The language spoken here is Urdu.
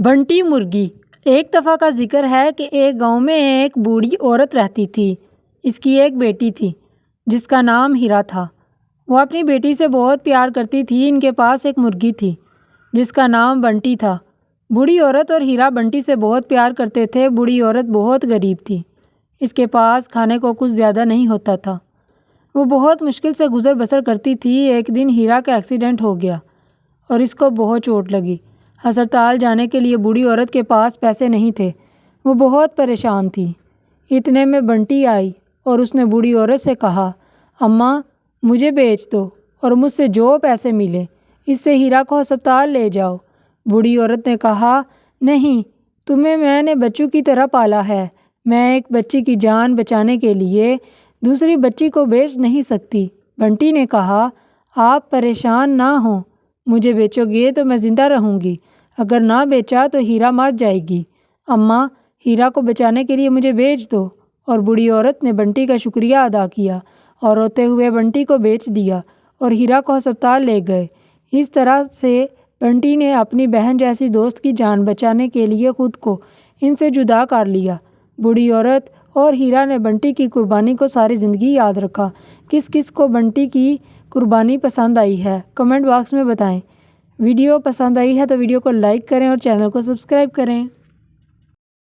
بنٹی مرغی۔ ایک دفعہ کا ذکر ہے کہ ایک گاؤں میں ایک بوڑھی عورت رہتی تھی۔ اس کی ایک بیٹی تھی جس کا نام ہیرا تھا۔ وہ اپنی بیٹی سے بہت پیار کرتی تھی۔ ان کے پاس ایک مرغی تھی جس کا نام بنٹی تھا۔ بوڑھی عورت اور ہیرا بنٹی سے بہت پیار کرتے تھے۔ بوڑھی عورت بہت غریب تھی۔ اس کے پاس کھانے کو کچھ زیادہ نہیں ہوتا تھا۔ وہ بہت مشکل سے گزر بسر کرتی تھی۔ ایک دن ہیرا کا ایکسیڈنٹ ہو گیا اور اس کو بہت چوٹ لگی۔ ہسپتال جانے کے لیے بوڑھی عورت کے پاس پیسے نہیں تھے۔ وہ بہت پریشان تھی۔ اتنے میں بنٹی آئی اور اس نے بوڑھی عورت سے کہا، اماں مجھے بیچ دو اور مجھ سے جو پیسے ملے اس سے ہیرا کو ہسپتال لے جاؤ۔ بوڑھی عورت نے کہا، نہیں، تمہیں میں نے بچوں کی طرح پالا ہے۔ میں ایک بچی کی جان بچانے کے لیے دوسری بچی کو بیچ نہیں سکتی۔ بنٹی نے کہا، آپ پریشان نہ ہوں، مجھے بیچو گے تو میں زندہ رہوں گی، اگر نہ بیچا تو ہیرا مر جائے گی۔ اماں ہیرا کو بچانے کے لیے مجھے بیچ دو۔ اور بوڑھی عورت نے بنٹی کا شکریہ ادا کیا اور روتے ہوئے بنٹی کو بیچ دیا اور ہیرا کو ہسپتال لے گئے۔ اس طرح سے بنٹی نے اپنی بہن جیسی دوست کی جان بچانے کے لیے خود کو ان سے جدا کر لیا۔ بوڑھی عورت اور ہیرا نے بنٹی کی قربانی کو ساری زندگی یاد رکھا۔ کس کس کو بنٹی کی قربانی پسند آئی ہے کمنٹ باکس میں بتائیں۔ ویڈیو پسند آئی ہے تو ویڈیو کو لائک کریں اور چینل کو سبسکرائب کریں۔